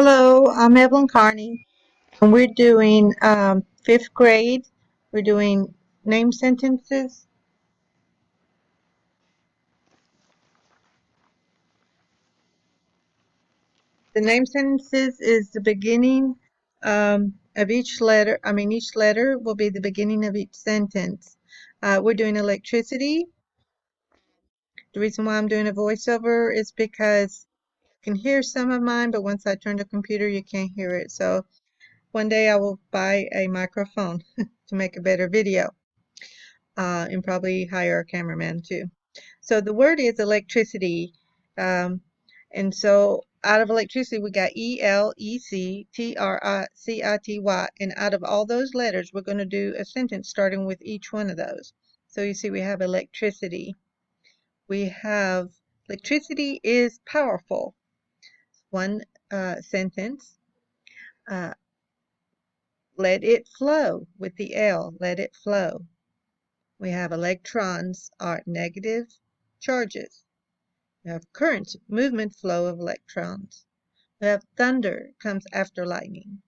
Hello, I'm Evelyn Carney, and we're doing fifth grade. We're doing name sentences. The name sentences is the beginning of each letter. Each letter will be the beginning of each sentence. We're doing electricity. The reason why I'm doing a voiceover is because you can hear some of mine, but once I turn the computer, you can't hear it. So one day I will buy a microphone to make a better video. And probably hire a cameraman too. So the word is electricity. Um, and so out of electricity, we got Electricity. And out of all those letters, we're going to do a sentence starting with each one of those. So you see, we have electricity. We have electricity is powerful. One sentence. Uh, let it flow with the L. Let it flow. We have electrons are negative charges. We have current, movement, flow of electrons. We have thunder, comes after lightning.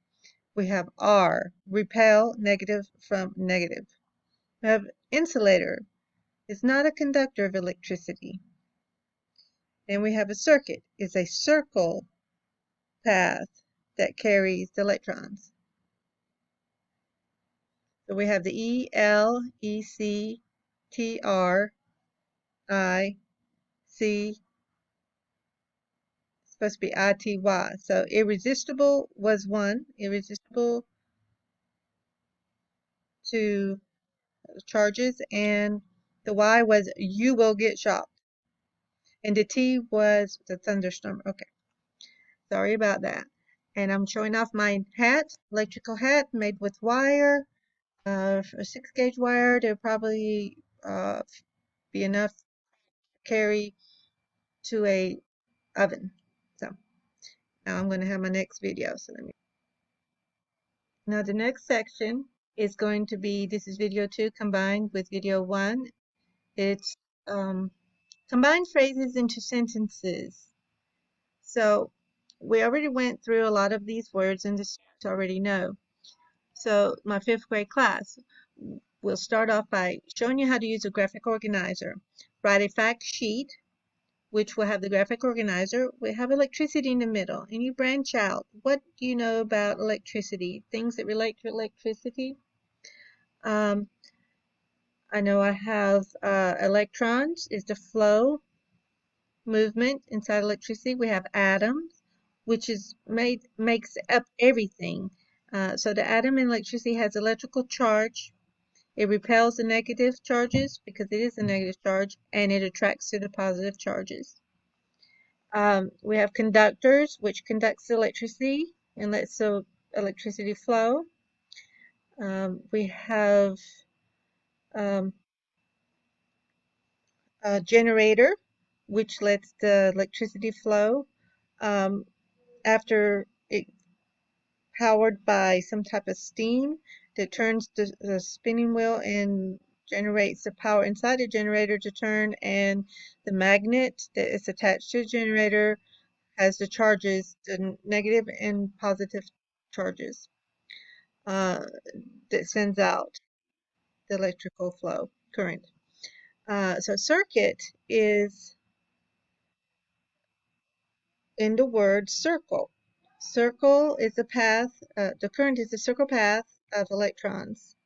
We have R, repel, negative from negative. We have insulator, is not a conductor of electricity. And we have a circuit, is a circle path that carries the electrons. So we have the E, L, E, C, T, R, I, C, supposed to be I-T-Y. So irresistible was one, irresistible to charges, and the Y was you will get shocked. And the T was the thunderstorm. Okay, sorry about that. And I'm showing off my hat, electrical hat made with wire, a 6-gauge wire. There'll probably be enough to carry to a oven. So now I'm going to have my next video. So let me. Now the next section is going to be, this is video 2 combined with video 1. It's combine phrases into sentences. So we already went through a lot of these words and this you already know. So my 5th grade class, we'll start off by showing you how to use a graphic organizer. Write a fact sheet, which will have the graphic organizer. We have electricity in the middle, and you branch out. What do you know about electricity? Things that relate to electricity. Um, I know I have electrons is the flow movement inside electricity. We have atoms, which is makes up everything. So the atom in electricity has electrical charge. It repels the negative charges because it is a negative charge, and it attracts to the positive charges. We have conductors, which conducts electricity and lets the electricity flow. We have um, a generator, which lets the electricity flow. After it powered by some type of steam that turns the spinning wheel and generates the power inside the generator to turn, and the magnet that is attached to the generator has the charges, the negative and positive charges uh, that sends out the electrical flow current. So circuit is in the word circle. Circle is the path, the current is the circle path of electrons.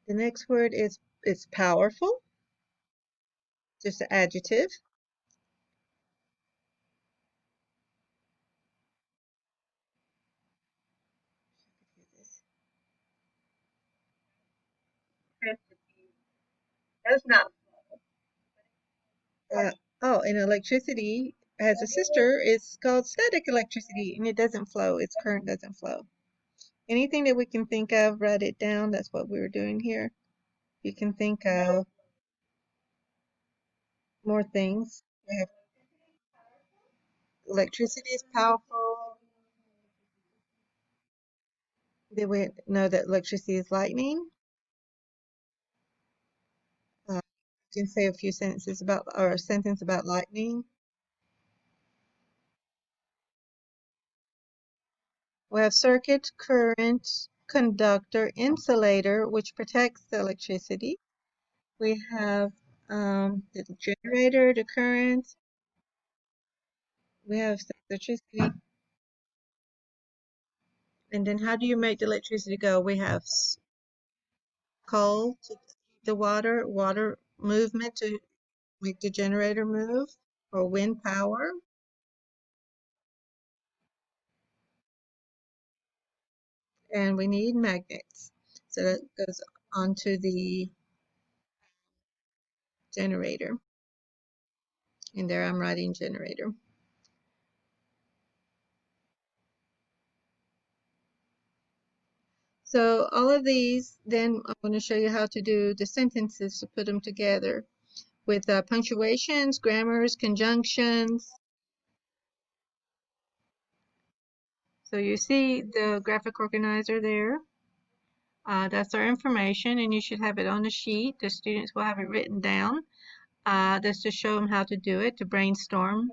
The next word is powerful, just an adjective. That's not. Uh, oh, and electricity has a sister. It's called static electricity, and it doesn't flow. Its current doesn't flow. Anything that we can think of, write it down. That's what we were doing here. You can think of more things. We have electricity is powerful. Then we know that electricity is lightning. can say a few sentences about, or a sentence about lightning. We have circuit, current, conductor, insulator, which protects the electricity. We have the generator, the current. We have the electricity. And then how do you make the electricity go? We have coal to heat the water, water movement to make the generator move, or wind power. And we need magnets. So that goes onto the generator. And there I'm writing generator. So all of these, then I'm going to show you how to do the sentences to put them together with punctuations, grammars, conjunctions. So you see the graphic organizer there. That's our information, and you should have it on a sheet. The students will have it written down. That's to show them how to do it, to brainstorm.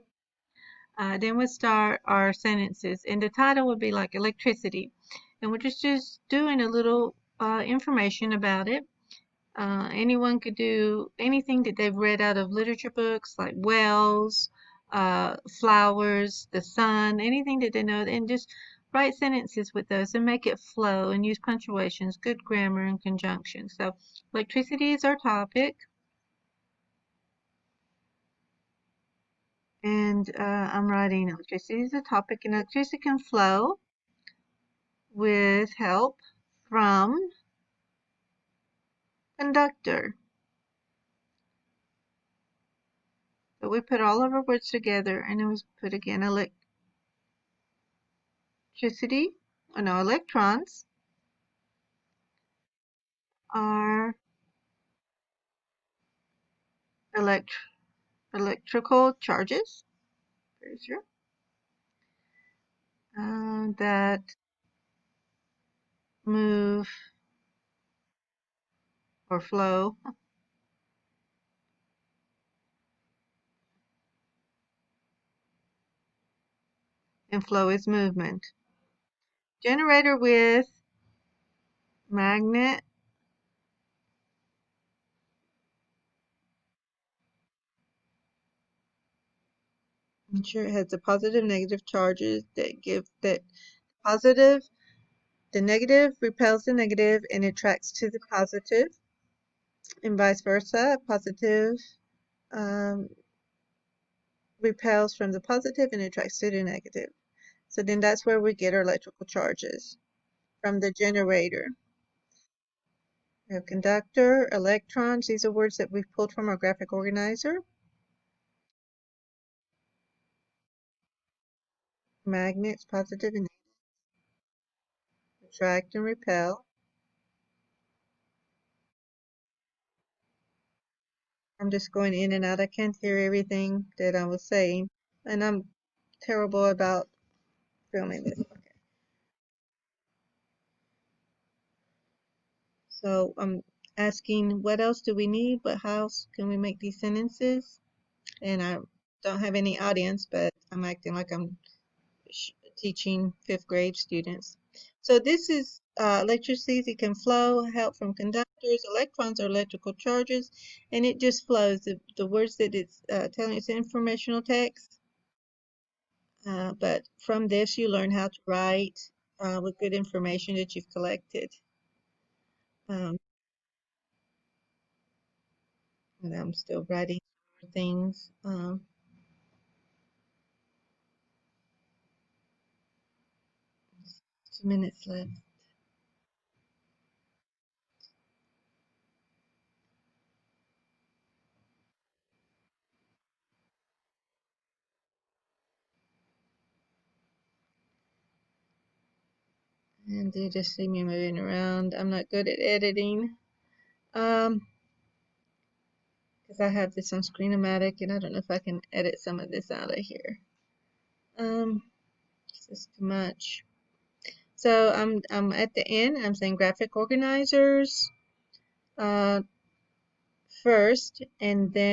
Then we'll start our sentences, and the title would be like electricity. And we're just doing a little information about it. Anyone could do anything that they've read out of literature books, like wells, flowers, the sun, anything that they know, and just write sentences with those and make it flow and use punctuations, good grammar, and conjunctions. So electricity is our topic. And I'm writing electricity is a topic, and electricity can flow with help from conductor. So we put all of our words together, and it was put again electricity, oh no, electrons are elect electrical charges, pretty sure, that move or flow, and flow is movement. Generator with magnet, I'm sure it has the positive, negative charges that give that positive, the negative repels the negative and attracts to the positive, and vice versa. Positive um, repels from the positive and attracts to the negative. So then that's where we get our electrical charges, from the generator. We have conductor, electrons. These are words that we've pulled from our graphic organizer. Magnets, positive and negative, attract and repel. I'm just going in and out. I can't hear everything that I was saying, and I'm terrible about filming this. Okay. So I'm asking, what else do we need? But how else can we make these sentences? And I don't have any audience, but I'm acting like I'm teaching fifth grade students. So this is electricity can flow, help from conductors. Electrons are electrical charges, and it just flows. The words that it's telling, it's informational text. But from this, you learn how to write with good information that you've collected. Um, and I'm still writing things. 2 minutes left. And you just see me moving around. I'm not good at editing. Because I have this on Screenomatic, and I don't know if I can edit some of this out of here. This is too much. So I'm at the end. I'm saying graphic organizers, first, and then